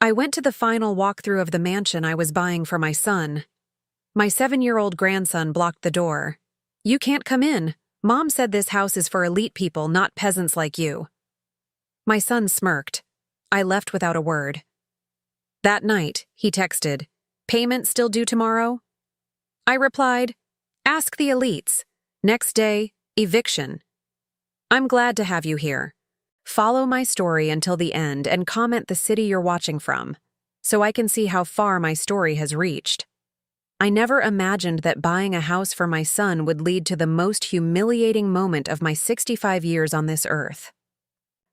I went to the final walkthrough of the mansion I was buying for my son. My 7-year-old grandson blocked the door. "You can't come in. Mom said this house is for elite people, not peasants like you." My son smirked. I left without a word. That night, he texted, "Payment still due tomorrow?" I replied, "Ask the elites." Next day, eviction. I'm glad to have you here. Follow my story until the end and comment the city you're watching from, so I can see how far my story has reached. I never imagined that buying a house for my son would lead to the most humiliating moment of my 65 years on this earth.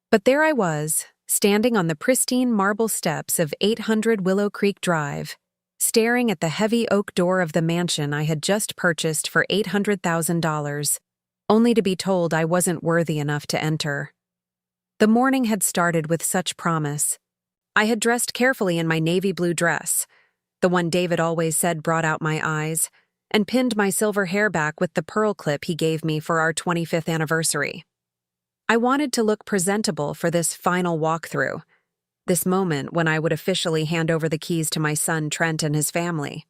But there I was, standing on the pristine marble steps of 800 Willow Creek Drive, staring at the heavy oak door of the mansion I had just purchased for $800,000, only to be told I wasn't worthy enough to enter. The morning had started with such promise. I had dressed carefully in my navy blue dress, the one David always said brought out my eyes, and pinned my silver hair back with the pearl clip he gave me for our 25th anniversary. I wanted to look presentable for this final walkthrough, this moment when I would officially hand over the keys to my son Trent and his family.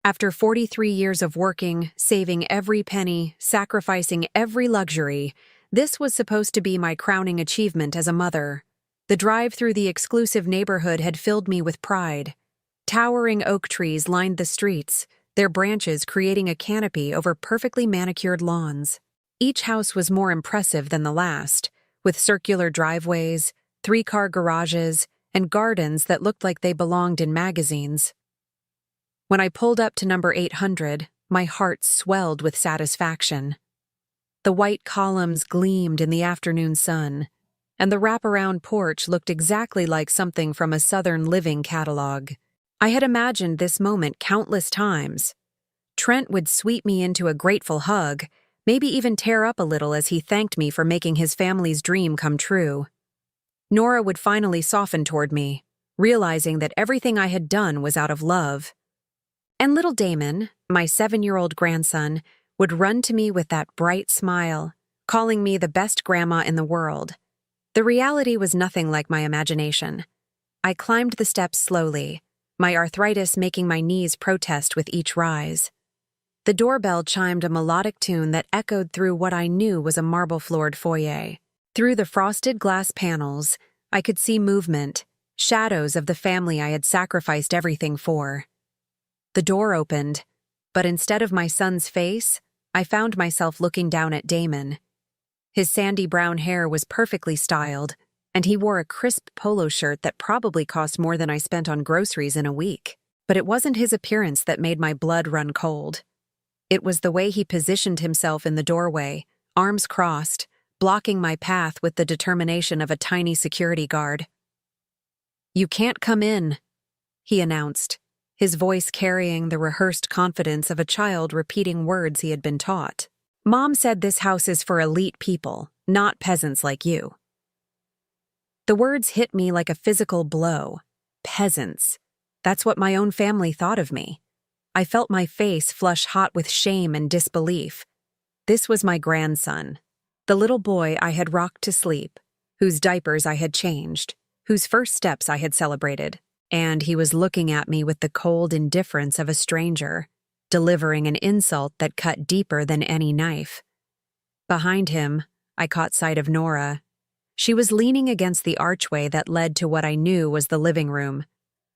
After 43 years of working, saving every penny, sacrificing every luxury, this was supposed to be my crowning achievement as a mother. The drive through the exclusive neighborhood had filled me with pride. Towering oak trees lined the streets, their branches creating a canopy over perfectly manicured lawns. Each house was more impressive than the last, with circular driveways, 3-car garages, and gardens that looked like they belonged in magazines. When I pulled up to number 800, my heart swelled with satisfaction. The white columns gleamed in the afternoon sun, and the wraparound porch looked exactly like something from a Southern Living catalog. I had imagined this moment countless times. Trent would sweep me into a grateful hug, maybe even tear up a little as he thanked me for making his family's dream come true. Nora would finally soften toward me, realizing that everything I had done was out of love. And little Damon, my 7-year-old grandson, would run to me with that bright smile, calling me the best grandma in the world. The reality was nothing like my imagination. I climbed the steps slowly, my arthritis making my knees protest with each rise. The doorbell chimed a melodic tune that echoed through what I knew was a marble-floored foyer. Through the frosted glass panels, I could see movement, shadows of the family I had sacrificed everything for. The door opened, but instead of my son's face, I found myself looking down at Damon. His sandy brown hair was perfectly styled, and he wore a crisp polo shirt that probably cost more than I spent on groceries in a week. But it wasn't his appearance that made my blood run cold. It was the way he positioned himself in the doorway, arms crossed, blocking my path with the determination of a tiny security guard. "You can't come in," he announced, his voice carrying the rehearsed confidence of a child repeating words he had been taught. "Mom said this house is for elite people, not peasants like you." The words hit me like a physical blow. Peasants. That's what my own family thought of me. I felt my face flush hot with shame and disbelief. This was my grandson, the little boy I had rocked to sleep, whose diapers I had changed, whose first steps I had celebrated, and he was looking at me with the cold indifference of a stranger, delivering an insult that cut deeper than any knife. Behind him, I caught sight of Nora. She was leaning against the archway that led to what I knew was the living room,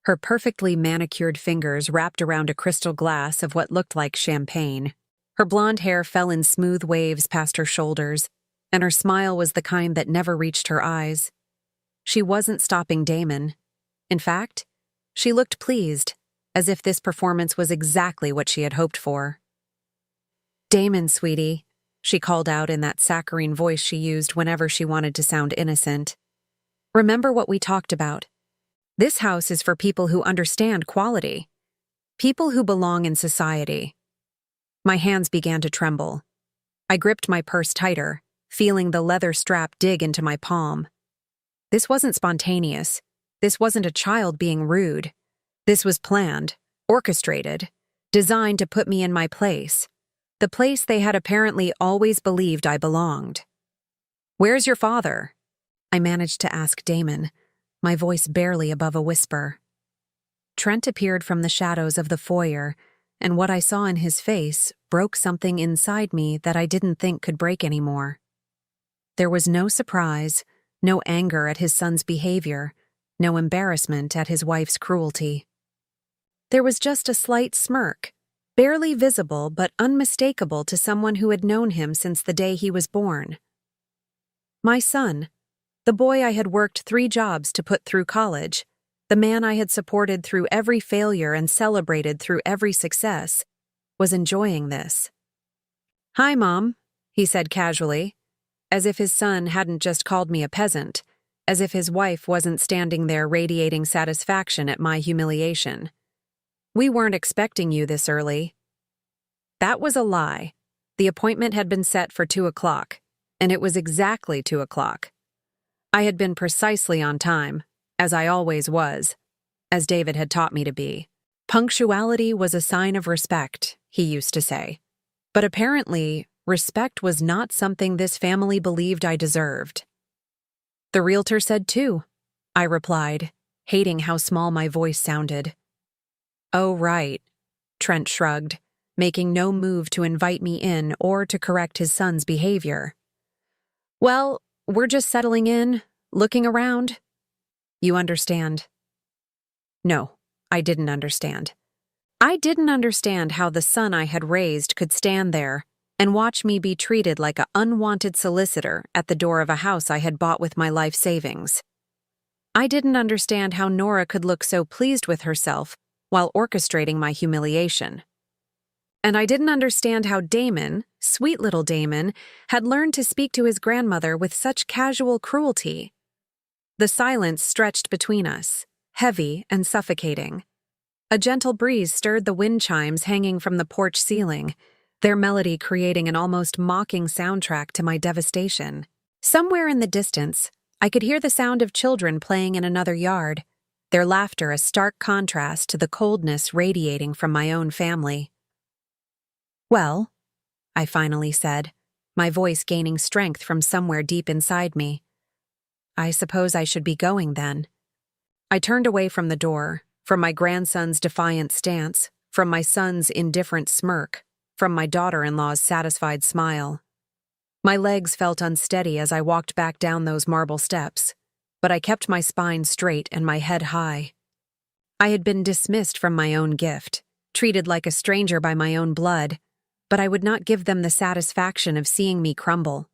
her perfectly manicured fingers wrapped around a crystal glass of what looked like champagne. Her blonde hair fell in smooth waves past her shoulders, and her smile was the kind that never reached her eyes. She wasn't stopping Damon. In fact, she looked pleased, as if this performance was exactly what she had hoped for. "Damon, sweetie," she called out in that saccharine voice she used whenever she wanted to sound innocent. "Remember what we talked about. This house is for people who understand quality, people who belong in society." My hands began to tremble. I gripped my purse tighter, feeling the leather strap dig into my palm. This wasn't spontaneous. This wasn't a child being rude. This was planned, orchestrated, designed to put me in my place, the place they had apparently always believed I belonged. "Where's your father?" I managed to ask Damon, my voice barely above a whisper. Trent appeared from the shadows of the foyer, and what I saw in his face broke something inside me that I didn't think could break anymore. There was no surprise, no anger at his son's behavior, no embarrassment at his wife's cruelty. There was just a slight smirk, barely visible but unmistakable to someone who had known him since the day he was born. My son, the boy I had worked 3 jobs to put through college, the man I had supported through every failure and celebrated through every success, was enjoying this. "Hi, Mom," he said casually, as if his son hadn't just called me a peasant, as if his wife wasn't standing there radiating satisfaction at my humiliation. "We weren't expecting you this early." That was a lie. The appointment had been set for 2 o'clock, and it was exactly 2 o'clock. I had been precisely on time, as I always was, as David had taught me to be. Punctuality was a sign of respect, he used to say. But apparently, respect was not something this family believed I deserved. "The realtor said 2, I replied, hating how small my voice sounded. "Oh, right," Trent shrugged, making no move to invite me in or to correct his son's behavior. "Well, we're just settling in, looking around. You understand?" No, I didn't understand. I didn't understand how the son I had raised could stand there and watch me be treated like an unwanted solicitor at the door of a house I had bought with my life savings. I didn't understand how Nora could look so pleased with herself while orchestrating my humiliation. And I didn't understand how Damon, sweet little Damon, had learned to speak to his grandmother with such casual cruelty. The silence stretched between us, heavy and suffocating. A gentle breeze stirred the wind chimes hanging from the porch ceiling, their melody creating an almost mocking soundtrack to my devastation. Somewhere in the distance, I could hear the sound of children playing in another yard, their laughter a stark contrast to the coldness radiating from my own family. "Well," I finally said, my voice gaining strength from somewhere deep inside me. "I suppose I should be going then." I turned away from the door, from my grandson's defiant stance, from my son's indifferent smirk, from my daughter-in-law's satisfied smile. My legs felt unsteady as I walked back down those marble steps, but I kept my spine straight and my head high. I had been dismissed from my own gift, treated like a stranger by my own blood, but I would not give them the satisfaction of seeing me crumble.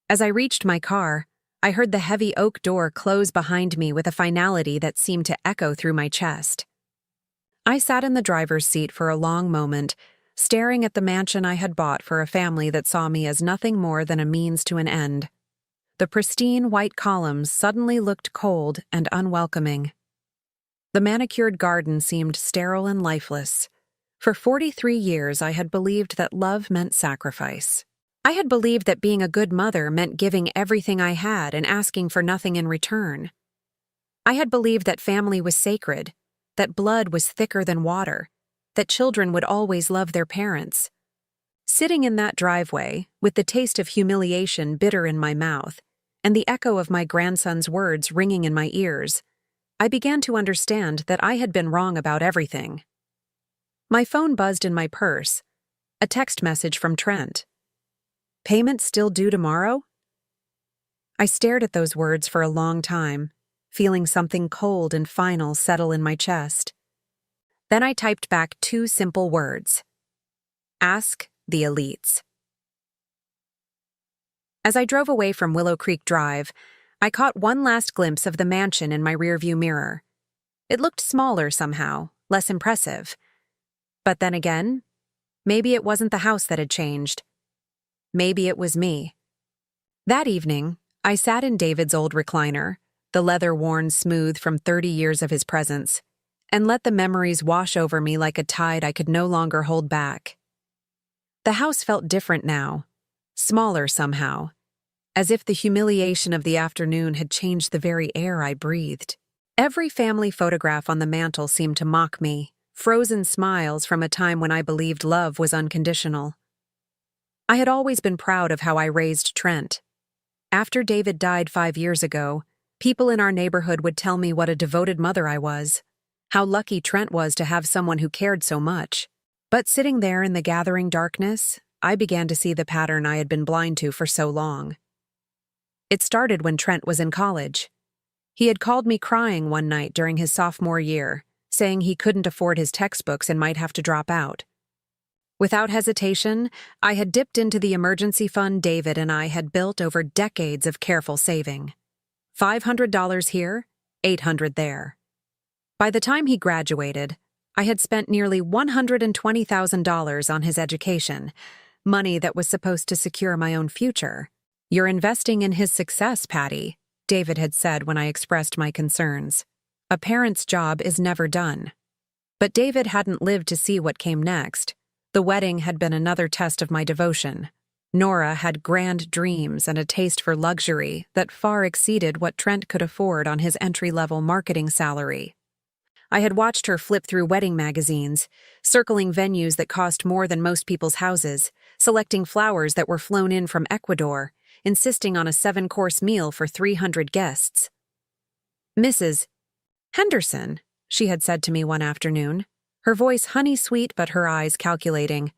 As I reached my car, I heard the heavy oak door close behind me with a finality that seemed to echo through my chest. I sat in the driver's seat for a long moment, staring at the mansion I had bought for a family that saw me as nothing more than a means to an end. The pristine white columns suddenly looked cold and unwelcoming. The manicured garden seemed sterile and lifeless. For 43 years, I had believed that love meant sacrifice. I had believed that being a good mother meant giving everything I had and asking for nothing in return. I had believed that family was sacred, that blood was thicker than water, that children would always love their parents. Sitting in that driveway, with the taste of humiliation bitter in my mouth, and the echo of my grandson's words ringing in my ears, I began to understand that I had been wrong about everything. My phone buzzed in my purse, a text message from Trent. "Payment still due tomorrow?" I stared at those words for a long time, feeling something cold and final settle in my chest. Then I typed back 2 simple words. Ask the elites. As I drove away from Willow Creek Drive, I caught one last glimpse of the mansion in my rearview mirror. It looked smaller somehow, less impressive. But then again, maybe it wasn't the house that had changed. Maybe it was me. That evening, I sat in David's old recliner, the leather worn smooth from 30 years of his presence, and let the memories wash over me like a tide I could no longer hold back. The house felt different now, smaller somehow, as if the humiliation of the afternoon had changed the very air I breathed. Every family photograph on the mantel seemed to mock me, frozen smiles from a time when I believed love was unconditional. I had always been proud of how I raised Trent. After David died 5 years ago, People in our neighborhood would tell me what a devoted mother I was, how lucky Trent was to have someone who cared so much. But sitting there in the gathering darkness, I began to see the pattern I had been blind to for so long. It started when Trent was in college. He had called me crying one night during his sophomore year, saying he couldn't afford his textbooks and might have to drop out. Without hesitation, I had dipped into the emergency fund David and I had built over decades of careful saving. $500 here, $800 there. By the time he graduated, I had spent nearly $120,000 on his education, money that was supposed to secure my own future. "You're investing in his success, Patty," David had said when I expressed my concerns. "A parent's job is never done." But David hadn't lived to see what came next. The wedding had been another test of my devotion. Nora had grand dreams and a taste for luxury that far exceeded what Trent could afford on his entry-level marketing salary. I had watched her flip through wedding magazines, circling venues that cost more than most people's houses, selecting flowers that were flown in from Ecuador, insisting on a 7-course meal for 300 guests. "Mrs. Henderson," she had said to me one afternoon, her voice honey-sweet but her eyes calculating.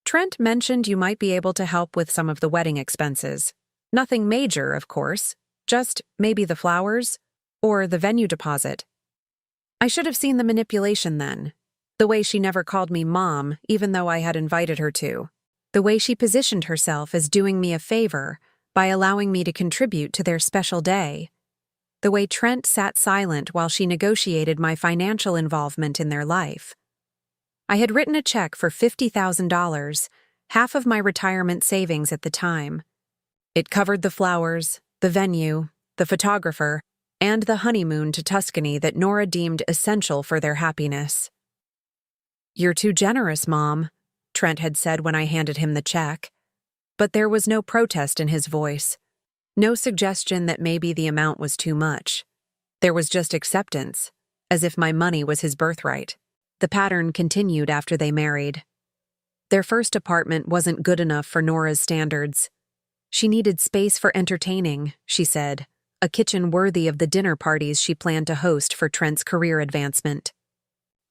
"Trent mentioned you might be able to help with some of the wedding expenses. Nothing major, of course, just maybe the flowers or the venue deposit." I should have seen the manipulation then. The way she never called me Mom, even though I had invited her to. The way she positioned herself as doing me a favor by allowing me to contribute to their special day. The way Trent sat silent while she negotiated my financial involvement in their life. I had written a check for $50,000, half of my retirement savings at the time. It covered the flowers, the venue, the photographer, and the honeymoon to Tuscany that Nora deemed essential for their happiness. "You're too generous, Mom," Trent had said when I handed him the check. But there was no protest in his voice, no suggestion that maybe the amount was too much. There was just acceptance, as if my money was his birthright. The pattern continued after they married. Their first apartment wasn't good enough for Nora's standards. She needed space for entertaining, she said, a kitchen worthy of the dinner parties she planned to host for Trent's career advancement.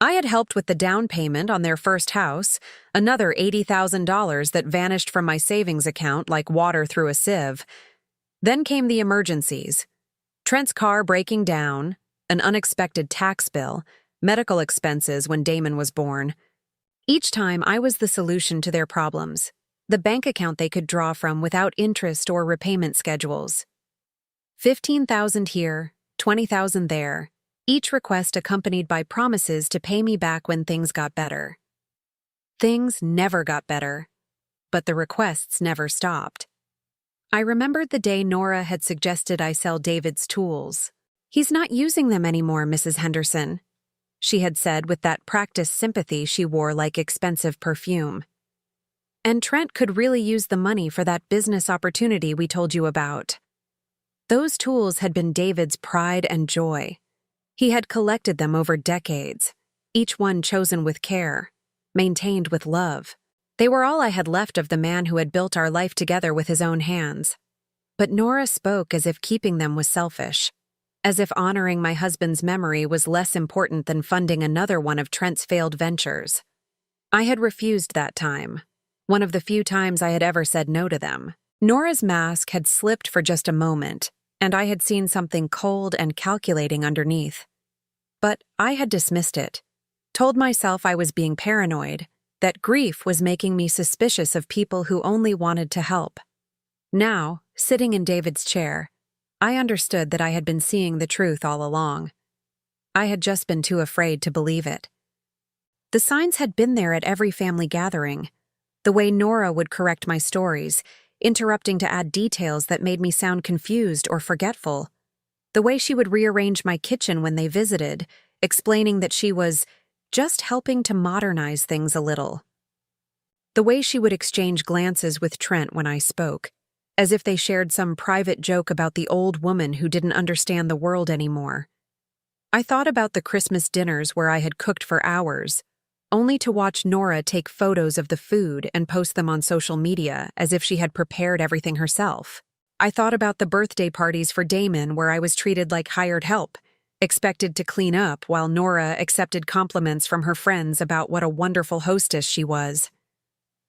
I had helped with the down payment on their first house, another $80,000 that vanished from my savings account like water through a sieve. Then came the emergencies. Trent's car breaking down, an unexpected tax bill, medical expenses when Damon was born. Each time I was the solution to their problems, the bank account they could draw from without interest or repayment schedules. $15,000 here, $20,000 there, each request accompanied by promises to pay me back when things got better. Things never got better, but the requests never stopped. I remembered the day Nora had suggested I sell David's tools. "He's not using them anymore, Mrs. Henderson," she had said with that practiced sympathy she wore like expensive perfume. "And Trent could really use the money for that business opportunity we told you about." Those tools had been David's pride and joy. He had collected them over decades, each one chosen with care, maintained with love. They were all I had left of the man who had built our life together with his own hands. But Nora spoke as if keeping them was selfish, as if honoring my husband's memory was less important than funding another one of Trent's failed ventures. I had refused that time, one of the few times I had ever said no to them. Nora's mask had slipped for just a moment, and I had seen something cold and calculating underneath. But I had dismissed it, told myself I was being paranoid, that grief was making me suspicious of people who only wanted to help. Now, sitting in David's chair, I understood that I had been seeing the truth all along. I had just been too afraid to believe it. The signs had been there at every family gathering. The way Nora would correct my stories, interrupting to add details that made me sound confused or forgetful. The way she would rearrange my kitchen when they visited, explaining that she was just helping to modernize things a little. The way she would exchange glances with Trent when I spoke, as if they shared some private joke about the old woman who didn't understand the world anymore. I thought about the Christmas dinners where I had cooked for hours, only to watch Nora take photos of the food and post them on social media as if she had prepared everything herself. I thought about the birthday parties for Damon where I was treated like hired help, expected to clean up while Nora accepted compliments from her friends about what a wonderful hostess she was.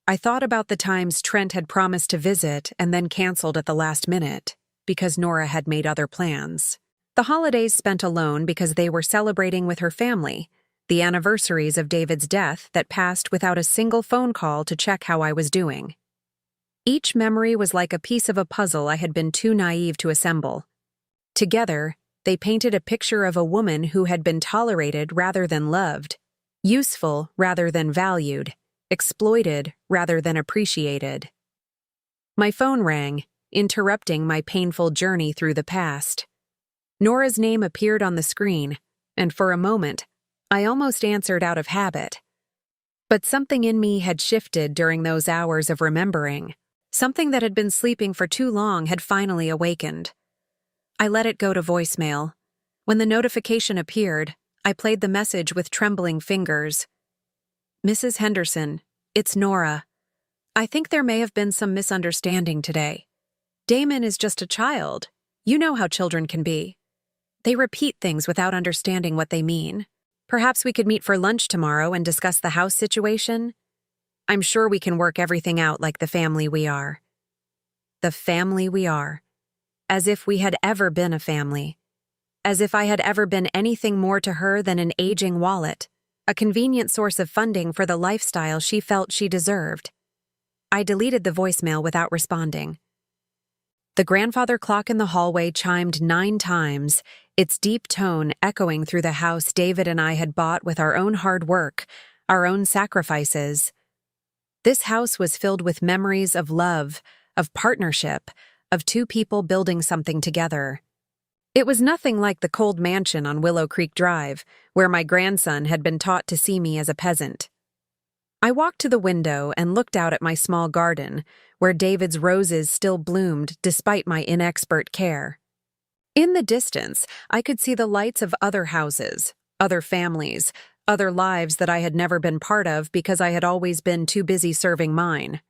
I thought about the times Trent had promised to visit and then canceled at the last minute because Nora had made other plans. The holidays spent alone because they were celebrating with her family, the anniversaries of David's death that passed without a single phone call to check how I was doing. Each memory was like a piece of a puzzle I had been too naive to assemble. Together, they painted a picture of a woman who had been tolerated rather than loved, useful rather than valued, exploited rather than appreciated. My phone rang, interrupting my painful journey through the past. Nora's name appeared on the screen, and for a moment, I almost answered out of habit. But something in me had shifted during those hours of remembering. Something that had been sleeping for too long had finally awakened. I let it go to voicemail. When the notification appeared, I played the message with trembling fingers. "Mrs. Henderson, it's Nora. I think there may have been some misunderstanding today. Damon is just a child. You know how children can be. They repeat things without understanding what they mean. Perhaps we could meet for lunch tomorrow and discuss the house situation. I'm sure we can work everything out like the family we are." The family we are. As if we had ever been a family. As if I had ever been anything more to her than an aging wallet, a convenient source of funding for the lifestyle she felt she deserved. I deleted the voicemail without responding. The grandfather clock in the hallway chimed 9 times, its deep tone echoing through the house David and I had bought with our own hard work, our own sacrifices. This house was filled with memories of love, of partnership, of 2 people building something together. It was nothing like the cold mansion on Willow Creek Drive, where my grandson had been taught to see me as a peasant. I walked to the window and looked out at my small garden, where David's roses still bloomed despite my inexpert care. In the distance, I could see the lights of other houses, other families, other lives that I had never been part of because I had always been too busy serving mine.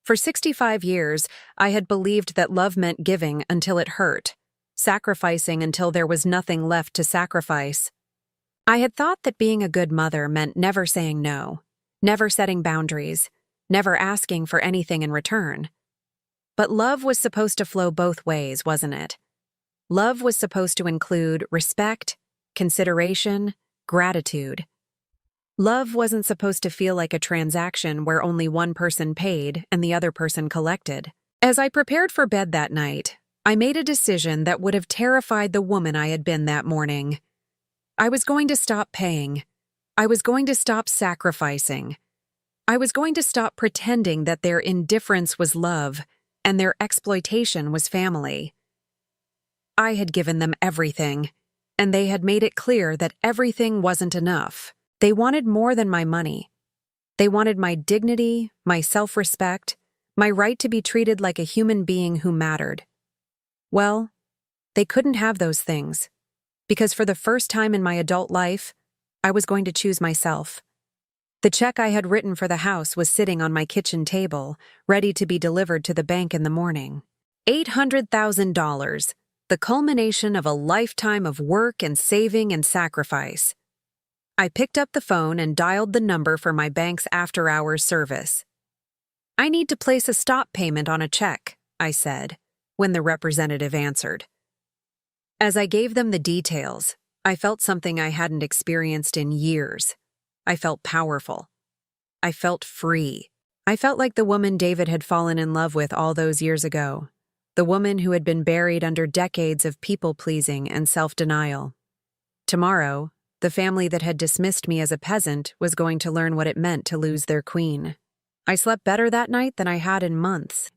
For 65 years, I had believed that love meant giving until it hurt, sacrificing until there was nothing left to sacrifice. I had thought that being a good mother meant never saying no, never setting boundaries, never asking for anything in return. But love was supposed to flow both ways, wasn't it? Love was supposed to include respect, consideration, gratitude. Love wasn't supposed to feel like a transaction where only one person paid and the other person collected. As I prepared for bed that night, I made a decision that would have terrified the woman I had been that morning. I was going to stop paying. I was going to stop sacrificing. I was going to stop pretending that their indifference was love and their exploitation was family. I had given them everything, and they had made it clear that everything wasn't enough. They wanted more than my money. They wanted my dignity, my self-respect, my right to be treated like a human being who mattered. Well, they couldn't have those things, because for the first time in my adult life, I was going to choose myself. The check I had written for the house was sitting on my kitchen table, ready to be delivered to the bank in the morning. $800,000, the culmination of a lifetime of work and saving and sacrifice. I picked up the phone and dialed the number for my bank's after-hours service. "I need to place a stop payment on a check," I said, when the representative answered. As I gave them the details, I felt something I hadn't experienced in years. I felt powerful. I felt free. I felt like the woman David had fallen in love with all those years ago, the woman who had been buried under decades of people-pleasing and self-denial. Tomorrow, the family that had dismissed me as a peasant was going to learn what it meant to lose their queen. I slept better that night than I had in months.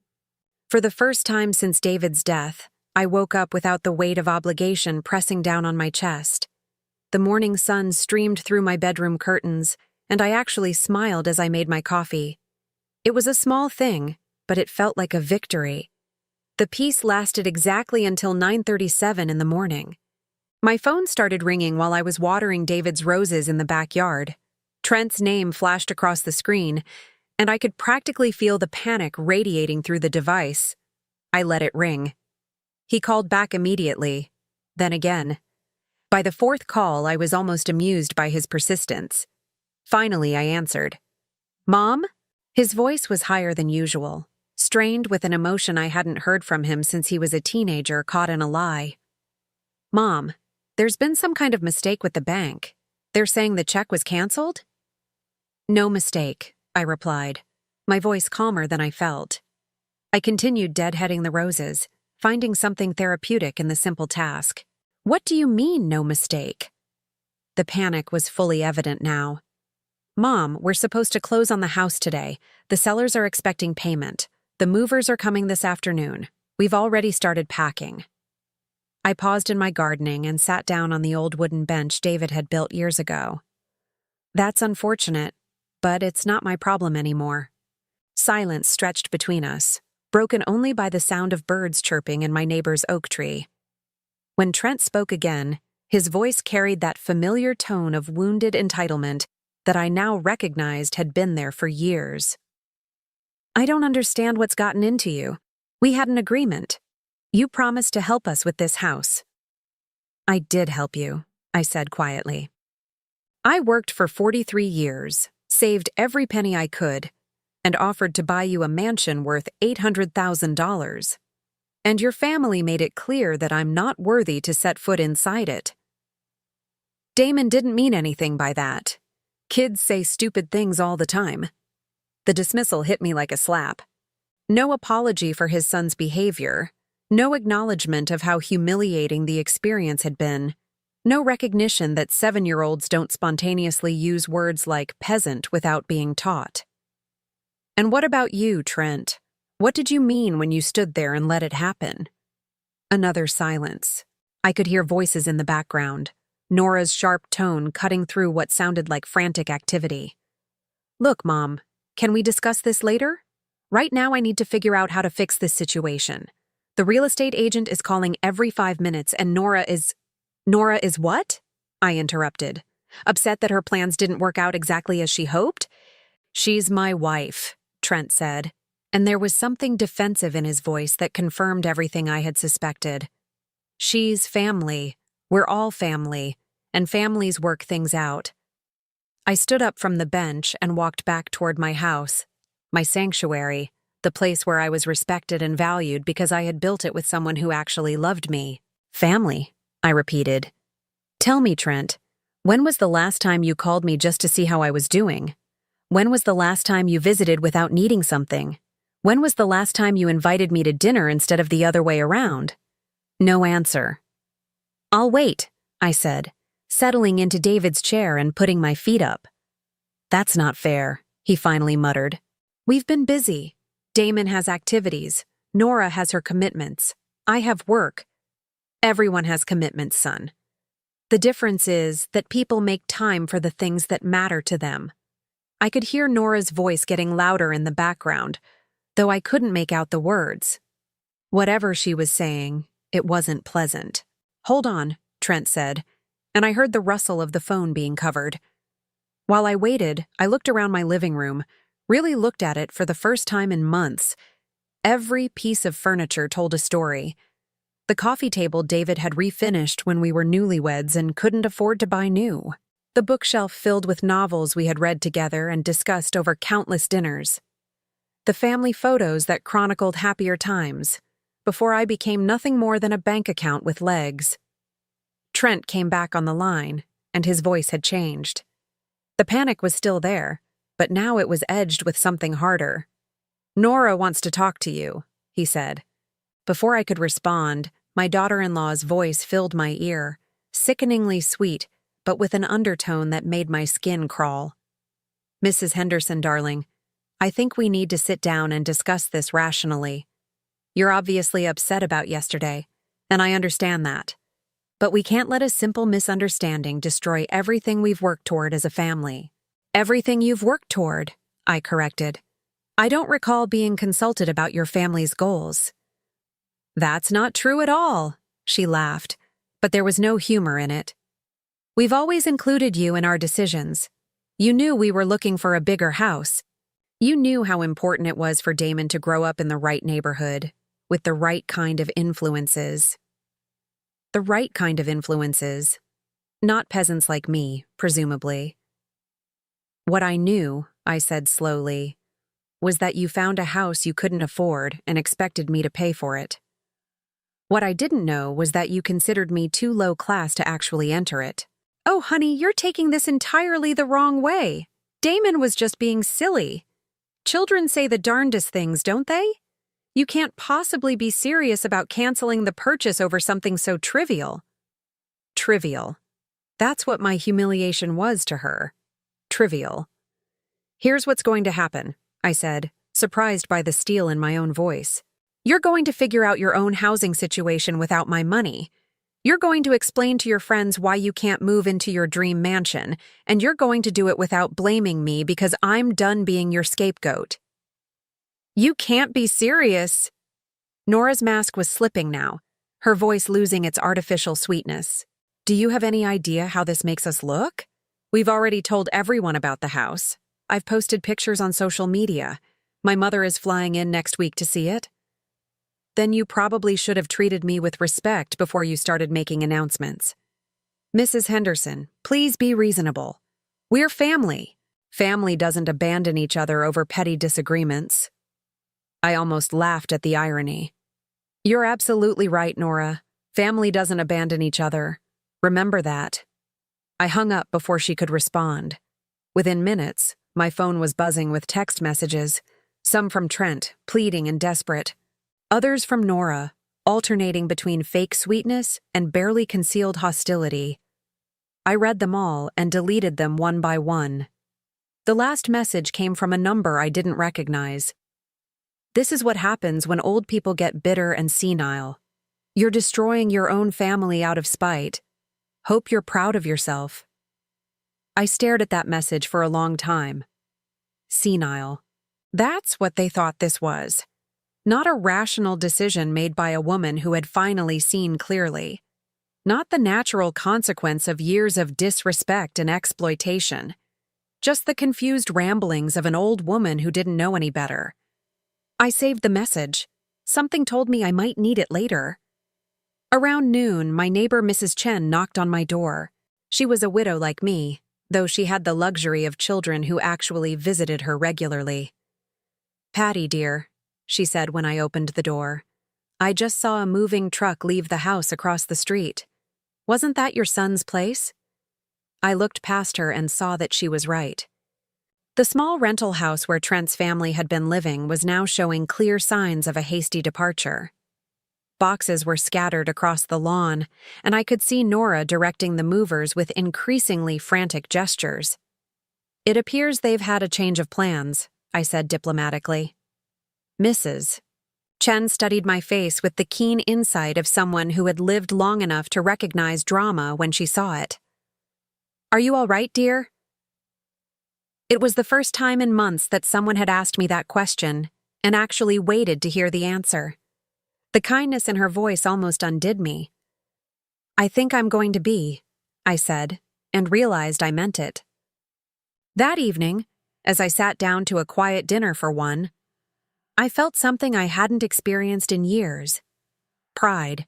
For the first time since David's death, I woke up without the weight of obligation pressing down on my chest. The morning sun streamed through my bedroom curtains, and I actually smiled as I made my coffee. It was a small thing, but it felt like a victory. The peace lasted exactly until 9:37 in the morning. My phone started ringing while I was watering David's roses in the backyard. Trent's name flashed across the screen, and I could practically feel the panic radiating through the device. I let it ring. He called back immediately, then again. By the fourth call, I was almost amused by his persistence. Finally, I answered. Mom? His voice was higher than usual, strained with an emotion I hadn't heard from him since he was a teenager caught in a lie. Mom, there's been some kind of mistake with the bank. They're saying the check was canceled? No mistake, I replied, my voice calmer than I felt. I continued deadheading the roses, finding something therapeutic in the simple task. What do you mean, no mistake? The panic was fully evident now. Mom, we're supposed to close on the house today. The sellers are expecting payment. The movers are coming this afternoon. We've already started packing. I paused in my gardening and sat down on the old wooden bench David had built years ago. That's unfortunate, but it's not my problem anymore. Silence stretched between us, broken only by the sound of birds chirping in my neighbor's oak tree. When Trent spoke again, his voice carried that familiar tone of wounded entitlement that I now recognized had been there for years. I don't understand what's gotten into you. We had an agreement. You promised to help us with this house. I did help you, I said quietly. I worked for 43 years, saved every penny I could, and offered to buy you a mansion worth $800,000. And your family made it clear that I'm not worthy to set foot inside it. Damon didn't mean anything by that. Kids say stupid things all the time. The dismissal hit me like a slap. No apology for his son's behavior, no acknowledgement of how humiliating the experience had been, no recognition that 7-year-olds don't spontaneously use words like peasant without being taught. And what about you, Trent? What did you mean when you stood there and let it happen? Another silence. I could hear voices in the background, Nora's sharp tone cutting through what sounded like frantic activity. Look, Mom, can we discuss this later? Right now I need to figure out how to fix this situation. The real estate agent is calling every 5 minutes and Nora is what? I interrupted, upset that her plans didn't work out exactly as she hoped. She's my wife, Trent said, and there was something defensive in his voice that confirmed everything I had suspected. She's family. We're all family, and families work things out. I stood up from the bench and walked back toward my house, my sanctuary, the place where I was respected and valued because I had built it with someone who actually loved me. Family, I repeated. Tell me, Trent, when was the last time you called me just to see how I was doing? When was the last time you visited without needing something? When was the last time you invited me to dinner instead of the other way around? No answer. I'll wait, I said, settling into David's chair and putting my feet up. That's not fair, he finally muttered. We've been busy. Damon has activities. Nora has her commitments. I have work. Everyone has commitments, son. The difference is that people make time for the things that matter to them. I could hear Nora's voice getting louder in the background, though I couldn't make out the words. Whatever she was saying, it wasn't pleasant. Hold on, Trent said, and I heard the rustle of the phone being covered. While I waited, I looked around my living room, really looked at it for the first time in months. Every piece of furniture told a story. The coffee table David had refinished when we were newlyweds and couldn't afford to buy new. The bookshelf filled with novels we had read together and discussed over countless dinners. The family photos that chronicled happier times, before I became nothing more than a bank account with legs. Trent came back on the line, and his voice had changed. The panic was still there, but now it was edged with something harder. Nora wants to talk to you, he said. Before I could respond, my daughter-in-law's voice filled my ear, sickeningly sweet, but with an undertone that made my skin crawl. Mrs. Henderson, darling, I think we need to sit down and discuss this rationally. You're obviously upset about yesterday, and I understand that. But we can't let a simple misunderstanding destroy everything we've worked toward as a family. Everything you've worked toward, I corrected. I don't recall being consulted about your family's goals. That's not true at all, she laughed, but there was no humor in it. We've always included you in our decisions. You knew we were looking for a bigger house. You knew how important it was for Damon to grow up in the right neighborhood. with the right kind of influences. The right kind of influences. Not peasants like me, presumably. What I knew, I said slowly, was that you found a house you couldn't afford and expected me to pay for it. What I didn't know was that you considered me too low class to actually enter it. Oh, honey, you're taking this entirely the wrong way. Damon was just being silly. Children say the darndest things, don't they? You can't possibly be serious about canceling the purchase over something so trivial. Trivial. That's what my humiliation was to her. Trivial. Here's what's going to happen, I said, surprised by the steel in my own voice. You're going to figure out your own housing situation without my money. You're going to explain to your friends why you can't move into your dream mansion, and you're going to do it without blaming me because I'm done being your scapegoat. You can't be serious. Nora's mask was slipping now, her voice losing its artificial sweetness. Do you have any idea how this makes us look? We've already told everyone about the house. I've posted pictures on social media. My mother is flying in next week to see it. Then you probably should have treated me with respect before you started making announcements. Mrs. Henderson, please be reasonable. We're family. Family doesn't abandon each other over petty disagreements. I almost laughed at the irony. You're absolutely right, Nora. Family doesn't abandon each other. Remember that. I hung up before she could respond. Within minutes, my phone was buzzing with text messages, some from Trent, pleading and desperate, others from Nora, alternating between fake sweetness and barely concealed hostility. I read them all and deleted them one by one. The last message came from a number I didn't recognize. This is what happens when old people get bitter and senile. You're destroying your own family out of spite. Hope you're proud of yourself. I stared at that message for a long time. Senile. That's what they thought this was. Not a rational decision made by a woman who had finally seen clearly. Not the natural consequence of years of disrespect and exploitation. Just the confused ramblings of an old woman who didn't know any better. I saved the message. Something told me I might need it later. Around noon, my neighbor Mrs. Chen knocked on my door. She was a widow like me, though she had the luxury of children who actually visited her regularly. Patty, dear, she said when I opened the door. I just saw a moving truck leave the house across the street. Wasn't that your son's place? I looked past her and saw that she was right. The small rental house where Trent's family had been living was now showing clear signs of a hasty departure. Boxes were scattered across the lawn, and I could see Nora directing the movers with increasingly frantic gestures. It appears they've had a change of plans, I said diplomatically. Mrs. Chen studied my face with the keen insight of someone who had lived long enough to recognize drama when she saw it. Are you all right, dear? It was the first time in months that someone had asked me that question and actually waited to hear the answer. The kindness in her voice almost undid me. I think I'm going to be, I said, and realized I meant it. That evening, as I sat down to a quiet dinner for one, I felt something I hadn't experienced in years. Pride.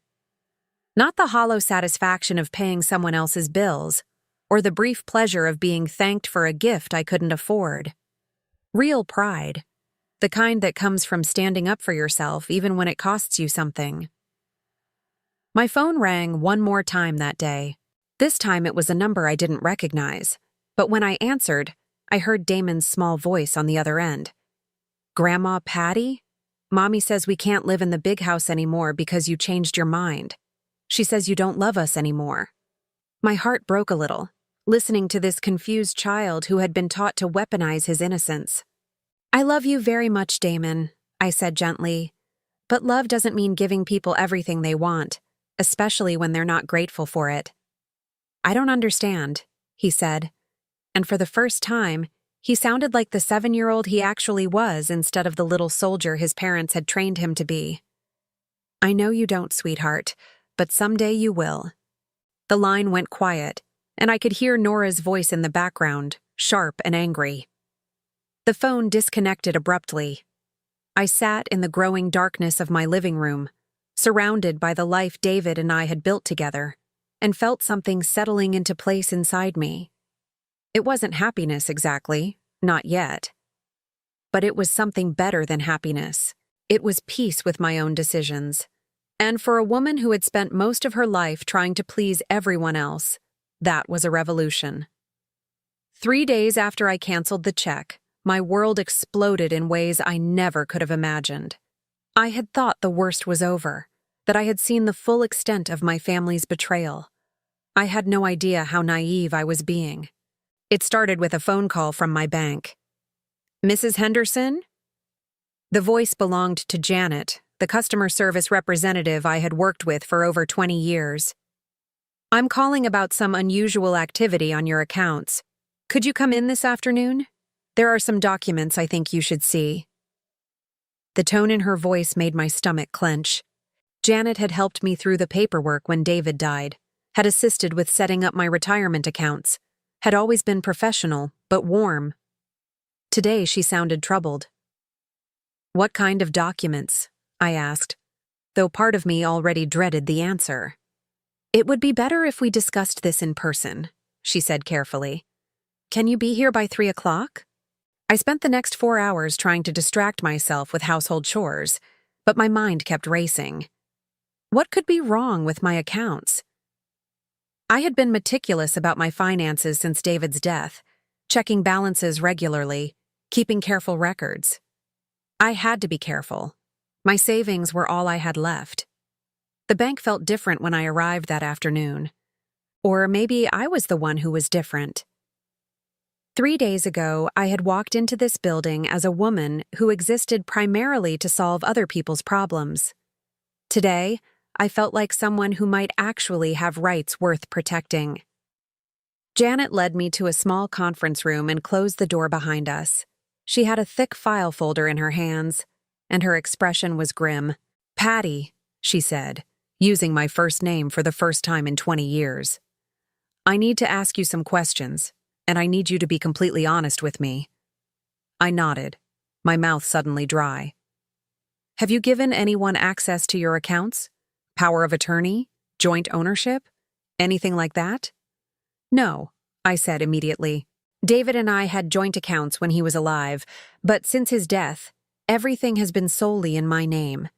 Not the hollow satisfaction of paying someone else's bills, or the brief pleasure of being thanked for a gift I couldn't afford. Real pride. The kind that comes from standing up for yourself even when it costs you something. My phone rang one more time that day. This time it was a number I didn't recognize, but when I answered, I heard Damon's small voice on the other end. Grandma Patty? Mommy says we can't live in the big house anymore because you changed your mind. She says you don't love us anymore. My heart broke a little, listening to this confused child who had been taught to weaponize his innocence. I love you very much, Damon, I said gently, but love doesn't mean giving people everything they want, especially when they're not grateful for it. I don't understand, he said, and for the first time, he sounded like the 7-year-old he actually was instead of the little soldier his parents had trained him to be. I know you don't, sweetheart, but someday you will. The line went quiet, and I could hear Nora's voice in the background, sharp and angry. The phone disconnected abruptly. I sat in the growing darkness of my living room, surrounded by the life David and I had built together, and felt something settling into place inside me. It wasn't happiness exactly, not yet. But it was something better than happiness. It was peace with my own decisions. And for a woman who had spent most of her life trying to please everyone else, that was a revolution. 3 days after I canceled the check, my world exploded in ways I never could have imagined. I had thought the worst was over, that I had seen the full extent of my family's betrayal. I had no idea how naive I was being. It started with a phone call from my bank. "Mrs. Henderson?" The voice belonged to Janet, the customer service representative I had worked with for over 20 years. "I'm calling about some unusual activity on your accounts. Could you come in this afternoon? There are some documents I think you should see." The tone in her voice made my stomach clench. Janet had helped me through the paperwork when David died, had assisted with setting up my retirement accounts, had always been professional, but warm. Today she sounded troubled. "What kind of documents?" I asked, though part of me already dreaded the answer. "It would be better if we discussed this in person," she said carefully. "Can you be here by 3 o'clock? I spent the next 4 hours trying to distract myself with household chores, but my mind kept racing. What could be wrong with my accounts? I had been meticulous about my finances since David's death, checking balances regularly, keeping careful records. I had to be careful. My savings were all I had left. The bank felt different when I arrived that afternoon. Or maybe I was the one who was different. 3 days ago, I had walked into this building as a woman who existed primarily to solve other people's problems. Today, I felt like someone who might actually have rights worth protecting. Janet led me to a small conference room and closed the door behind us. She had a thick file folder in her hands, and her expression was grim. "Patty," she said, using my first name for the first time in 20 years. "I need to ask you some questions, and I need you to be completely honest with me." I nodded, my mouth suddenly dry. "Have you given anyone access to your accounts? Power of attorney? Joint ownership? Anything like that?" "No," I said immediately. "David and I had joint accounts when he was alive, but since his death, everything has been solely in my name."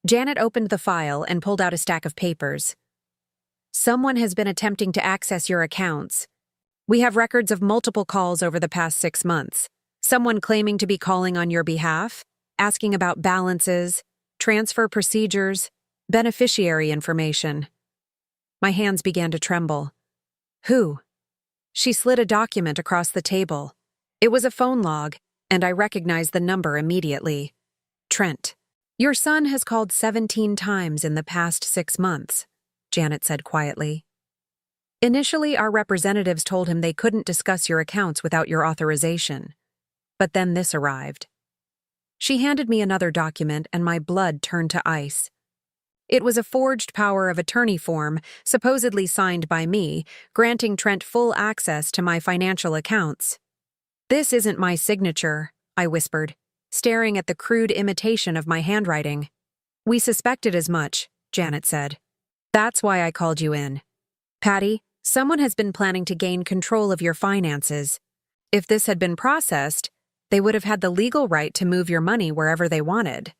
Janet opened the file and pulled out a stack of papers. "Someone has been attempting to access your accounts. We have records of multiple calls over the past 6 months. Someone claiming to be calling on your behalf, asking about balances, transfer procedures, beneficiary information." My hands began to tremble. "Who?" She slid a document across the table. It was a phone log, and I recognized the number immediately. "Trent. Your son has called 17 times in the past 6 months, Janet said quietly. "Initially, our representatives told him they couldn't discuss your accounts without your authorization. But then this arrived." She handed me another document, and my blood turned to ice. It was a forged power of attorney form, supposedly signed by me, granting Trent full access to my financial accounts. "This isn't my signature," I whispered, staring at the crude imitation of my handwriting. "We suspected as much," Janet said. "That's why I called you in. Patty, someone has been planning to gain control of your finances. If this had been processed, they would have had the legal right to move your money wherever they wanted."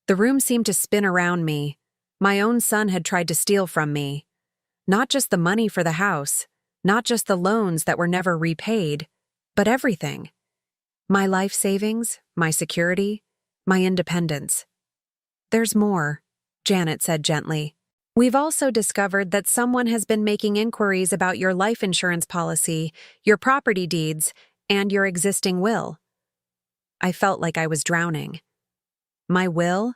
The room seemed to spin around me. My own son had tried to steal from me. Not just the money for the house, not just the loans that were never repaid, but everything. My life savings, my security, my independence. "There's more," Janet said gently. "We've also discovered that someone has been making inquiries about your life insurance policy, your property deeds, and your existing will." I felt like I was drowning. "My will?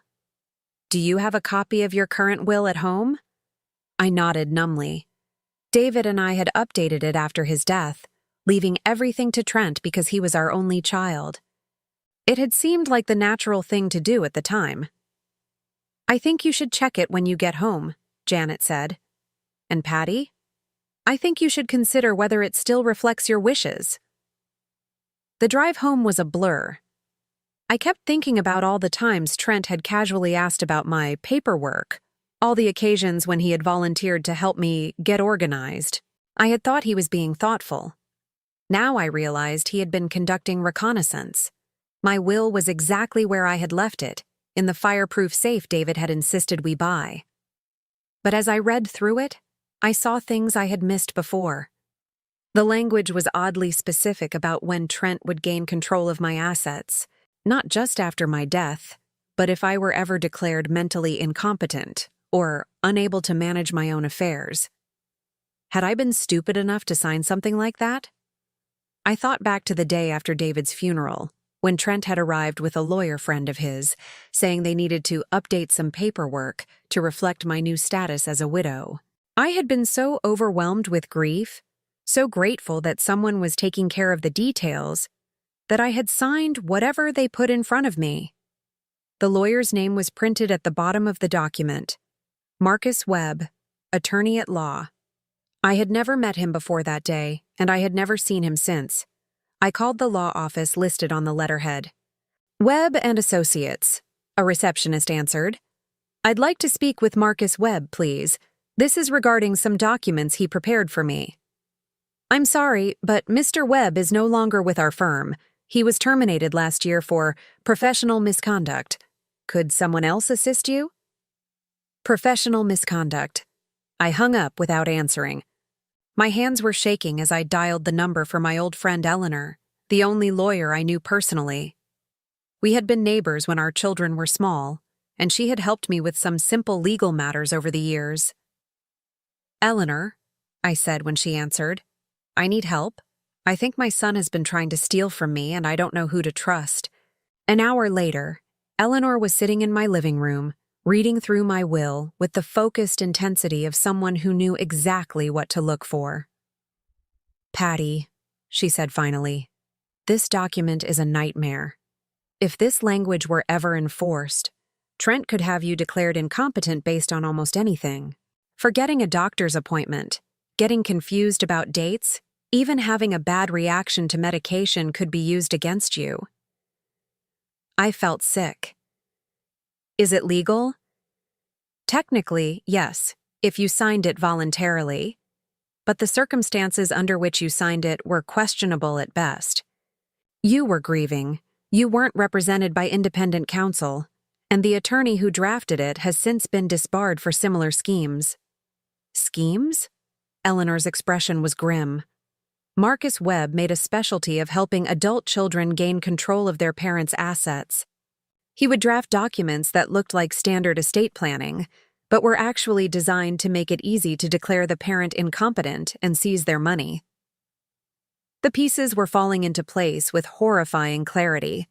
Do you have a copy of your current will at home?" I nodded numbly. David and I had updated it after his death, leaving everything to Trent because he was our only child. It had seemed like the natural thing to do at the time. "I think you should check it when you get home," Janet said. "And Patty? I think you should consider whether it still reflects your wishes." The drive home was a blur. I kept thinking about all the times Trent had casually asked about my paperwork, all the occasions when he had volunteered to help me get organized. I had thought he was being thoughtful. Now I realized he had been conducting reconnaissance. My will was exactly where I had left it, in the fireproof safe David had insisted we buy. But as I read through it, I saw things I had missed before. The language was oddly specific about when Trent would gain control of my assets, not just after my death, but if I were ever declared mentally incompetent or unable to manage my own affairs. Had I been stupid enough to sign something like that? I thought back to the day after David's funeral, when Trent had arrived with a lawyer friend of his, saying they needed to update some paperwork to reflect my new status as a widow. I had been so overwhelmed with grief, so grateful that someone was taking care of the details, that I had signed whatever they put in front of me. The lawyer's name was printed at the bottom of the document. Marcus Webb, attorney at law. I had never met him before that day, and I had never seen him since. I called the law office listed on the letterhead. Webb and Associates, a receptionist answered. I'd like to speak with Marcus Webb, please. This is regarding some documents he prepared for me. I'm sorry, but Mr. Webb is no longer with our firm. He was terminated last year for professional misconduct. Could someone else assist you? Professional misconduct. I hung up without answering. My hands were shaking as I dialed the number for my old friend Eleanor, the only lawyer I knew personally. We had been neighbors when our children were small, and she had helped me with some simple legal matters over the years. Eleanor, I said when she answered, I need help. I think my son has been trying to steal from me and I don't know who to trust. An hour later, Eleanor was sitting in my living room, reading through my will with the focused intensity of someone who knew exactly what to look for. Patty, she said finally, this document is a nightmare. If this language were ever enforced, Trent could have you declared incompetent based on almost anything. Forgetting a doctor's appointment, getting confused about dates, even having a bad reaction to medication could be used against you. I felt sick. Is it legal? Technically, yes, if you signed it voluntarily, but the circumstances under which you signed it were questionable at best. You were grieving, you weren't represented by independent counsel, and the attorney who drafted it has since been disbarred for similar schemes. Schemes? Eleanor's expression was grim. Marcus Webb made a specialty of helping adult children gain control of their parents' assets. He would draft documents that looked like standard estate planning, but were actually designed to make it easy to declare the parent incompetent and seize their money. The pieces were falling into place with horrifying clarity.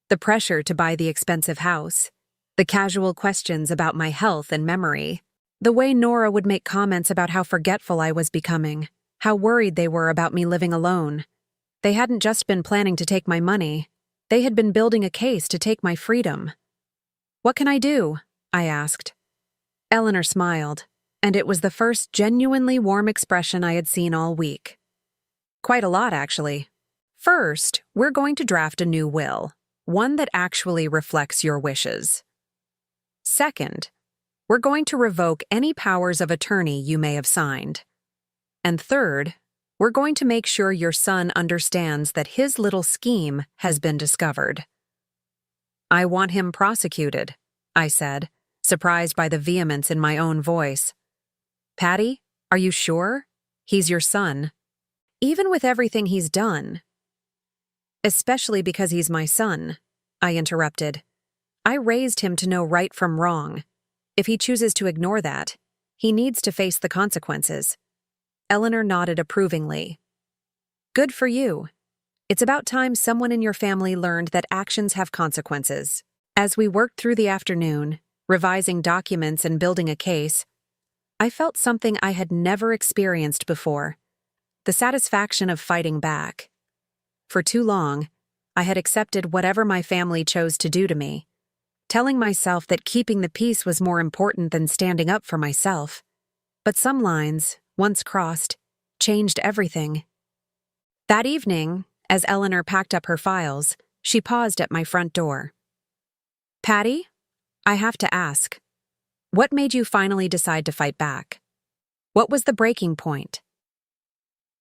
The pressure to buy the expensive house, the casual questions about my health and memory, the way Nora would make comments about how forgetful I was becoming, how worried they were about me living alone. They hadn't just been planning to take my money. They had been building a case to take my freedom. What can I do? I asked. Eleanor smiled, and it was the first genuinely warm expression I had seen all week. Quite a lot, actually. First, we're going to draft a new will, one that actually reflects your wishes. Second, we're going to revoke any powers of attorney you may have signed. And third, we're going to make sure your son understands that his little scheme has been discovered. I want him prosecuted, I said, surprised by the vehemence in my own voice. Patty, are you sure? He's your son. Even with everything he's done. Especially because he's my son, I interrupted. I raised him to know right from wrong. If he chooses to ignore that, he needs to face the consequences. Eleanor nodded approvingly. Good for you. It's about time someone in your family learned that actions have consequences. As we worked through the afternoon, revising documents and building a case, I felt something I had never experienced before, the satisfaction of fighting back. For too long, I had accepted whatever my family chose to do to me, telling myself that keeping the peace was more important than standing up for myself. But some lines, once crossed, changed everything. That evening, as Eleanor packed up her files, She paused at my front door. Patty, I have to ask, what made you finally decide to fight back? What was the breaking point?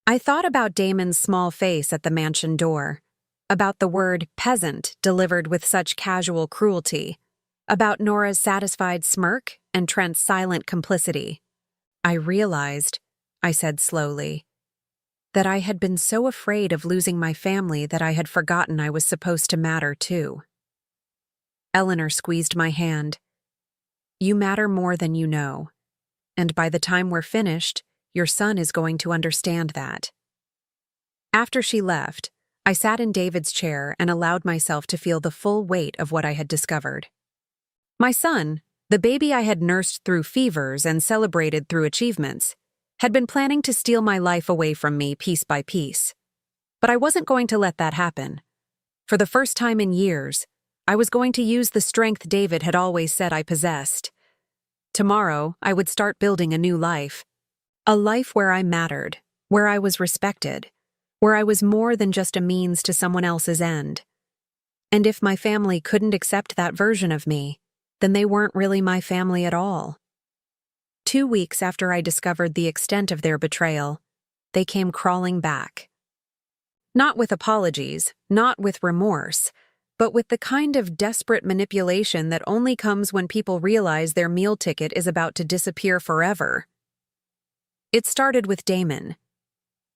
I thought about Damon's small face at the mansion door, about the word peasant delivered with such casual cruelty, about Nora's satisfied smirk and Trent's silent complicity. I realized, I said slowly, that I had been so afraid of losing my family that I had forgotten I was supposed to matter too. Eleanor squeezed my hand. You matter more than you know, and by the time we're finished, your son is going to understand that. After she left, I sat in David's chair and allowed myself to feel the full weight of what I had discovered. My son, the baby I had nursed through fevers and celebrated through achievements, had been planning to steal my life away from me piece by piece. But I wasn't going to let that happen. For the first time in years, I was going to use the strength David had always said I possessed. Tomorrow, I would start building a new life. A life where I mattered, where I was respected, where I was more than just a means to someone else's end. And if my family couldn't accept that version of me, then they weren't really my family at all. 2 weeks after I discovered the extent of their betrayal, they came crawling back. Not with apologies, not with remorse, but with the kind of desperate manipulation that only comes when people realize their meal ticket is about to disappear forever. It started with Damon.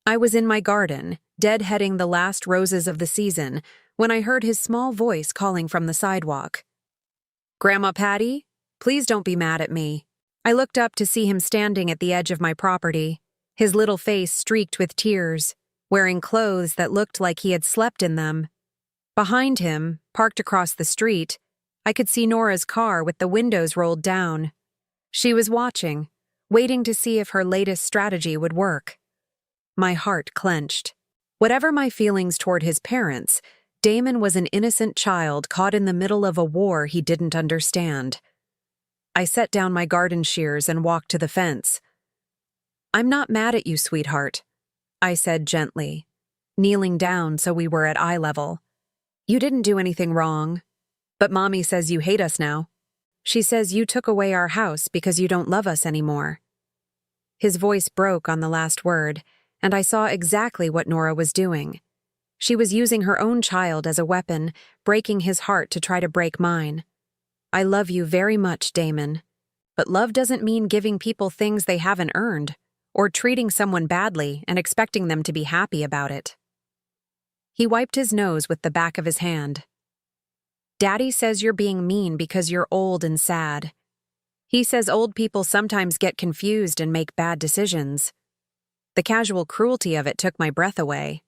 I was in my garden, deadheading the last roses of the season, when I heard his small voice calling from the sidewalk. Grandma Patty, please don't be mad at me. I looked up to see him standing at the edge of my property, his little face streaked with tears, wearing clothes that looked like he had slept in them. Behind him, parked across the street, I could see Nora's car with the windows rolled down. She was watching, waiting to see if her latest strategy would work. My heart clenched. Whatever my feelings toward his parents, Damon was an innocent child caught in the middle of a war he didn't understand. I set down my garden shears and walked to the fence. I'm not mad at you, sweetheart, I said gently, kneeling down so we were at eye level. You didn't do anything wrong, but Mommy says you hate us now. She says you took away our house because you don't love us anymore. His voice broke on the last word, and I saw exactly what Nora was doing. She was using her own child as a weapon, breaking his heart to try to break mine. I love you very much, Damon, but love doesn't mean giving people things they haven't earned, or treating someone badly and expecting them to be happy about it. He wiped his nose with the back of his hand. Daddy says you're being mean because you're old and sad. He says old people sometimes get confused and make bad decisions. The casual cruelty of it took my breath away.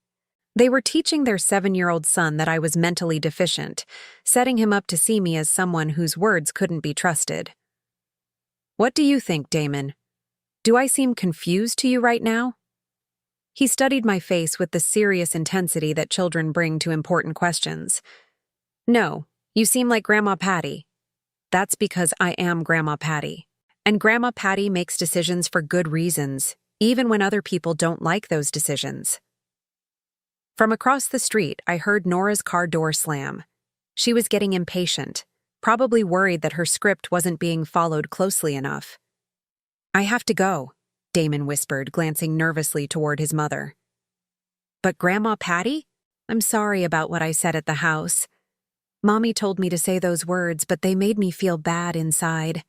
They were teaching their 7-year-old son that I was mentally deficient, setting him up to see me as someone whose words couldn't be trusted. What do you think, Damon? Do I seem confused to you right now? He studied my face with the serious intensity that children bring to important questions. No, you seem like Grandma Patty. That's because I am Grandma Patty. And Grandma Patty makes decisions for good reasons, even when other people don't like those decisions. From across the street, I heard Nora's car door slam. She was getting impatient, probably worried that her script wasn't being followed closely enough. I have to go, Damon whispered, glancing nervously toward his mother. But Grandma Patty? I'm sorry about what I said at the house. Mommy told me to say those words, but they made me feel bad inside.